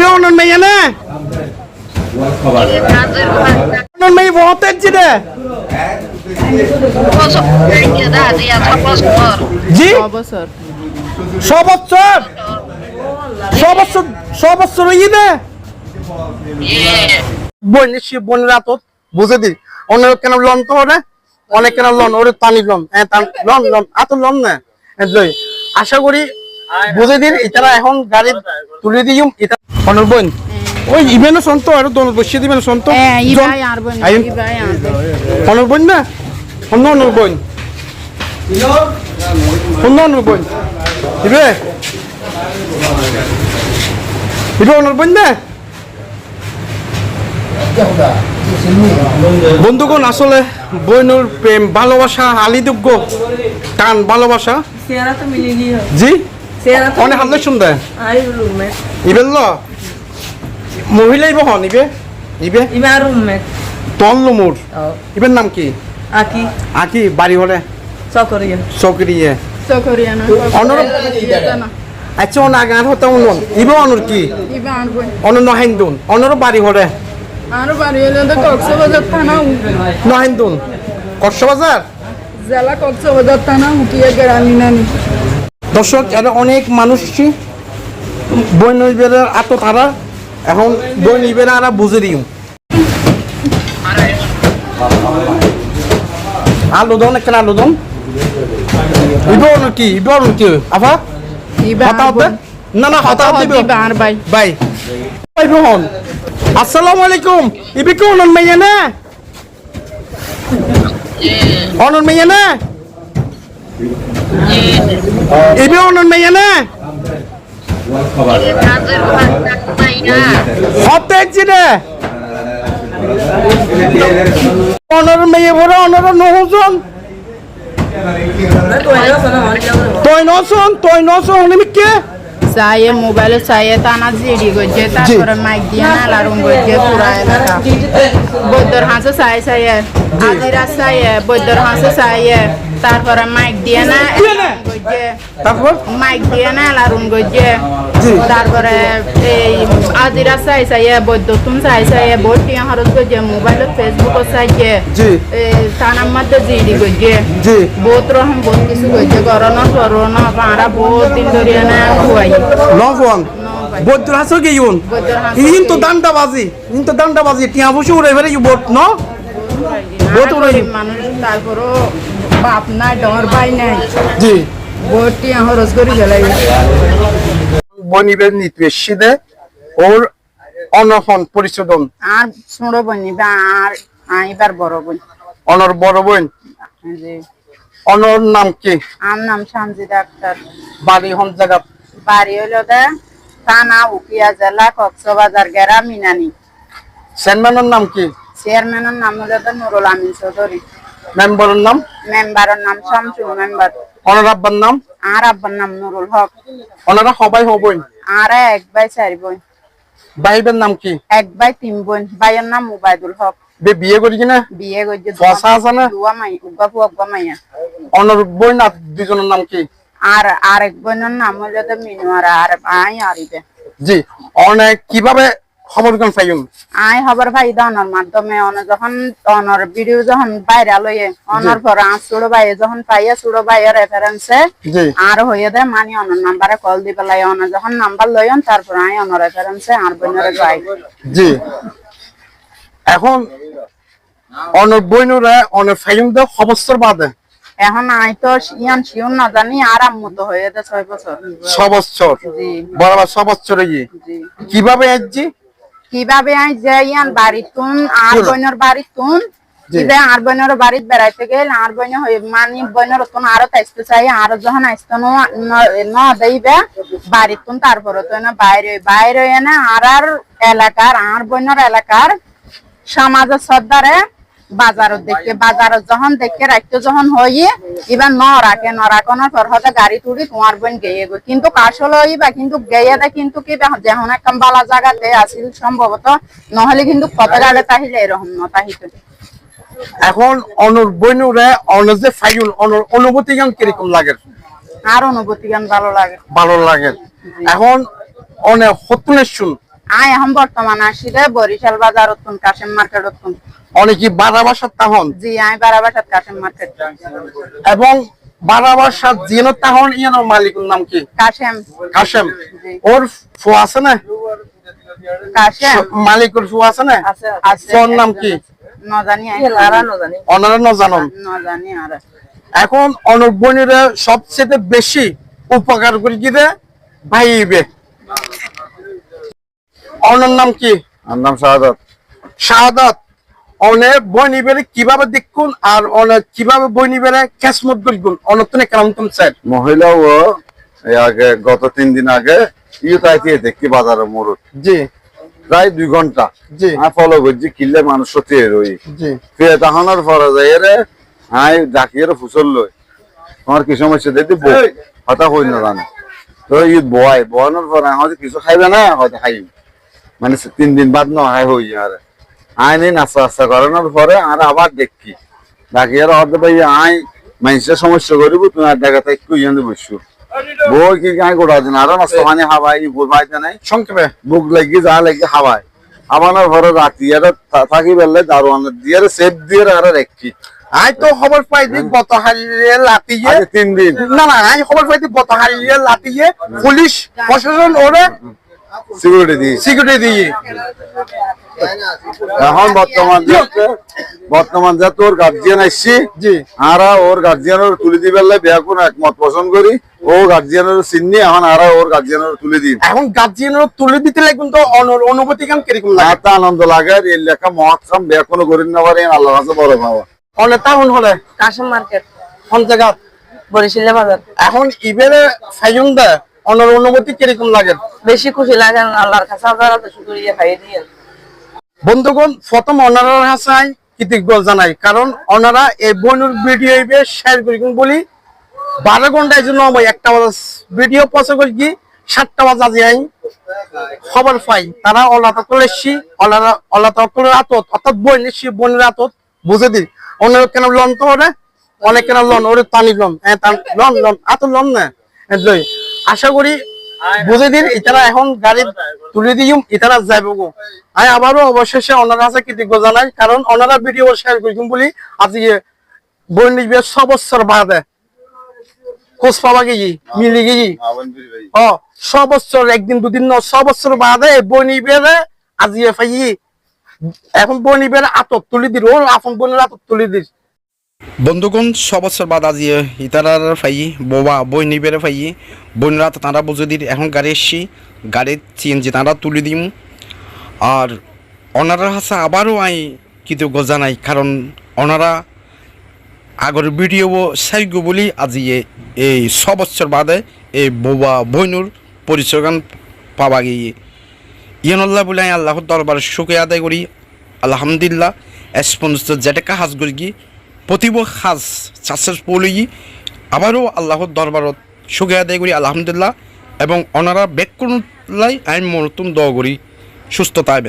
ইবে অনন মেয়ে না অনন মেয়ে বহুত আছে রে জি সবছর সবছর ইদে বোন রাত বুঝে দি অনেক কেন লন তো ওরে অনেক কেন লন ওরে টানি লন লন লন এত লন না আশা করি বুঝে দিন এটারা এখন গাড়ি তুলে দিই এটা অনর বোন ওই ইভেন সন্ত আর দোন বসিয়ে দিবেন সন্ত অনর বোন না অন্য অনর বোন অন্য অনর বোন ইবে ইবে অনর বোন না বন্ধুগণ আসলে বইনুর প্রেম ভালোবাসা আলিদুগ্য টান ভালোবাসা জি অনেক হামলে শুনতে ইবে ল মহিলাই বহন ইবে ইবে তনলুমুর ইবের নাম কি আকি আকি বাড়ি হলে চকরিয়া অনর আচ্ছা অন আগান হতে অনন ইবে অনর কি অনর নহেন্দুন অনর বাড়ি হলে আরো বাড়ি হলে তো কক্সবাজার থানা নহেন্দুন কক্সবাজার জেলা কক্সবাজার থানা উঠিয়ে গেরানি নানি দর্শক এরা অনেক মানুষই বই নইবের আত তারা এখন বই নিবে না বুঝে দিও আলু দন একটা আলু দন ইবন কি আফা হতা হতে না না হতা হতে বাই বাই বাই বহন আসসালামু আলাইকুম ইবি কি অনন মাইয়া না অনন মাইয়া না ইবি অনন মাইয়া না হতে জিরে অনর মেয়ে বড় অনর নহজন তুই নসন নিমিকে চায়ে মোবাইলে চায়ে টানা জিডি গজে তারপরে মাইক দিয়ে না লারুম গজে পুরা এলাকা বৈদ্যর হাঁসে চায়ে চায়ে আজিরা চায়ে বৈদ্যর হাঁসে চায়ে তারপরে মাইক দিয়ে না গজে তারপর মাইক দিয়ে না লারুম গজে তারপরে এই আজিরা চাই চাইয়ে বৈদ্যুতুন চাই চাইয়ে ভোটি হরস গজে মোবাইলে ফেসবুক চাইয়ে টানার মধ্যে জিডি গজে বহুত রকম বহুত কিছু গজে করোনা করোনা পাঁড়া বহুত দিন ধরিয়ে না খুয়াই নফন বৈদ্যর হাসো গেইউন ইন তো দান্ডাবাজি টিয়া বসে উড়ে বেরে বোট ন বহুত উড়ে মানুষ তারপরও বাপ নাই ডর ভাই নাই জি ভোটি হরস করি গেলাই বনিবের নির্দেশিদে ওর অনফন পরিশোধন আর ছোট বনিবা আর আইবার বড় বোন অনর বড় বোন জি অনর নাম কি আম নাম সঞ্জিতা আক্তার বাড়ি হন জায়গা বাড়ি হলো থানা উকিয়া জেলা কক্সবাজার গ্রাম মিনানি চেয়ারম্যানের নাম কি চেয়ারম্যানের নাম হলো নুরুল আমিন চৌধুরী মেম্বারের মেম্বারের নাম শামসুল মেম্বার অনর আব্বার নাম আর আব্বার নাম নুরুল হক ওনারা সবাই হবেন আর এক ভাই চার বোন ভাইবের নাম কি এক ভাই তিন বোন ভাইয়ের নাম মুবাইদুল হক বিয়ে করি কিনা বিয়ে করছে ফসা আছে না দুয়া মাই উগ্গা মাইয়া অনর বোন না দুজনের নাম কি আর আরেক বোনের নাম হলো মিনু আর আই আরিবে জি অনেক কিভাবে খবর কোন পাইন আই খবর ভাই দনর মাধ্যমে যখন অনর ভিডিও যখন ভাইরাল হয়ে অনর পর ছোট ভাই যখন পাইয়া ছোট ভাইয়ের রেফারেন্সে আর হয়ে দেয় মানে অনর নাম্বারে কল দি পেলাই অনর যখন নাম্বার লয়ন তারপর আই অনর রেফারেন্সে আর বোনের যাই জি এখন অনর বইনরা অনর ফাইন দে খবর বাদে এখন আই তো ইয়ান শিওর না জানি আর আম্মু তো হয়ে দে 6 বছর 6 বছর জি বরাবর 6 বছরে জি কিভাবে আইজি কিভাবে আই যাইয়ান বাড়িতুন আর বোনের বাড়িতুন যে আর বোনের বাড়িতে বেড়াইতে গেল আর বোন হয়ে মানে বোনের তুন আরো তাইতে চাই আর যখন আসতো না দেইবে বাড়িতুন তারপরে তো না বাইরে না আর এলাকার আর বোনের এলাকার সমাজের সর্দারে বাজার দেখে বাজার যখন দেখে রাখতে যখন হইয়ে এবার নরাকনের পর হতে গাড়ি তুড়ি তোমার বোন গেয়ে গো কিন্তু আসলে হইবা কিন্তু গেয়ে দেয় কিন্তু কি যেমন একটা বালা জায়গাতে আসিল সম্ভবত নহলে কিন্তু কত জায়গা তাহিলে এরকম ন তাহিতে এখন অনর বইনুরে অনর যে ফাইল অনর অনুভূতি গান কিরকম লাগে আর অনুভূতি গান ভালো লাগে এখন অনেক হতুনে শুন আই এখন বর্তমান আসি রে বরিশাল বাজার উত্তম কাশেম মার্কেট উত্তম। অনেকে বারাবাসার তাহন জি আমি বারাবাসাত কাশেম মার্কেট। এবং বারাবাসার জিনো তাহন ইয়ানো মালিকের নাম কি? কাশেম। কাশেম। জি। ওর ফু আছে না? কাশেম মালিকের ফু আছে না? আছে। ফোন নাম কি? নজানি আরা নজানি। ওনারা ন জানেন। নজানি আরা। এখন অনবনীরা সবচেয়ে বেশি উপকার করে কি দে ভাইবে। ওনার নাম কি? আমার নাম শাহাদাত। শাহাদাত অনেক বই নিবেরে কিভাবে দেখুন আর অনেক কিভাবে বই নিবেরে ক্যাশমত করগুন অনতনে কেমন তুমি স্যার মহিলা ও এই আগে গত 3 দিন আগে ইউতাইতে দেখি বাজারে মরুত জি প্রায় 2 ঘন্টা জি আমি ফলো করছি কিল্লে মানুষ সত্যি রই জি ফিরে তাহানোর পরে যাই রে হাই ডাকিয়ে ফুসল লই তোমার কি সমস্যা দেখতে বই হতা হই না জানো তো ই বয়ানোর পরে হয়তো কিছু খাইবে না হয়তো খাই মানে 3 দিন বাদ না হাই হই আর আইনি নাস্তা নাস্তা করানোর পরে আর আবার দেখি ডাকিয়ে হতে ভাই আই মানুষের সমস্যা করিব তুমি আর দেখা তাই একটু ইয়ান বসছো বই কি গাই গোড়া দিন আরো নাস্তা পানি খাবাই বই পাইতে নাই সংক্ষেপে বুক লাগি যা লাগি খাবাই আবানোর পরে রাতি আর থাকি বেলে দারোয়ান দিয়ে সেফ দিয়ে আর রাখি আই তো খবর পাই দি গত হারিয়ে লাতিয়ে আজ 3 দিন না না আই খবর পাই দি গত হারিয়ে লাতিয়ে পুলিশ প্রশাসন ওরে সিকিউরিটি দি সিকিউরিটি দিয়ে এখন বর্তমান যা তোর গার্জিয়ান আসছি জি আরা ওর গার্জিয়ানের তুলে দিবেলে বিয়া কোন একমত পছন্দ করি ও গার্জিয়ানের চিনি এখন আরা ওর গার্জিয়ানের তুলে দিন এখন গার্জিয়ানের তুলে দিতে লাগে কিন্তু অনুভূতি কেমন কিরকম লাগে এত আনন্দ লাগে আর এই লেখা মহৎ কাম বিয়া কোনো করি না পারে আল্লাহ কাছে বড় পাওয়া অনেক তাহন হলে কাশেম মার্কেট কোন জায়গা বরিশাল বাজার। এখন ইবেরে ফাইজুন দে অনুভূতি কিরকম লাগে? বেশি খুশি লাগে আল্লাহর কাছে আপনারা তো শুকরিয়া খাইয়ে দিয়ে। বন্ধুগণ প্রথম অনারার হাসাই কৃতজ্ঞ জানাই কারণ ওনারা এই বনুর ভিডিও শেয়ার করি বলি 12 ঘন্টায় জন্য আমি একটা ভিডিও পৌঁছে করি কি 7টা বাজে আজি আই খবর পাই তারা অল্লাহ তাকলে এসছি আল্লাহ তাকলের আতত অর্থাৎ বই নিচ্ছি বনের আতত বুঝে দি অনেক কেন লন তো ওরে অনেক কেন লন ওরে টানি লন লন লন আত লন না লই আশা করি বুঝে দিন এটারা এখন গাড়ি তুলে দিই এটারা যাইব গো আমি আবারও অবশেষে ওনারা কাছে কৃতজ্ঞ জানাই কারণ ওনারা ভিডিও শেয়ার করেছেন বলি আজকে বই নিবে 6 বছর বাদে খোঁজ পাওয়া গিয়ে মিলে গিয়ে ও 6 বছর একদিন দুদিন 6 বছর বাদে বই নিবে আজকে পাই এখন বই নিবে আতত তুলে দিল ওর আপন বোনের আতত তুলে দিল বন্ধুগণ 6 বছর বাদ আজি ইতারার ফাই বোবা বই নিবেরে ফাই বইনরা তারা বুঝে দিই এখন গাড়ি এসছি গাড়ির চিএনজি তারা তুলে দিম আর ওনারা হাসা আবারও আই কৃতজ্ঞ জানাই কারণ ওনারা আগর ভিডিও সাইগো বলি আজি এই 6 বছর বাদে এই বোবা বইনুর পরিচয়গান পাওয়া গিয়ে ইয়ানুল্লাহ বলে আমি আল্লাহর দরবারে শুকরিয়া আদায় করি আলহামদুলিল্লাহ এসপন্স যেটা কাজ করি কি প্রতিব কাজ চাষের পলি আবারও আল্লাহর দরবারত শুকরিয়া আদায় করি আলহামদুলিল্লাহ এবং ওনারা বেক করলাই আমি নতুন দোয়া করি সুস্থতা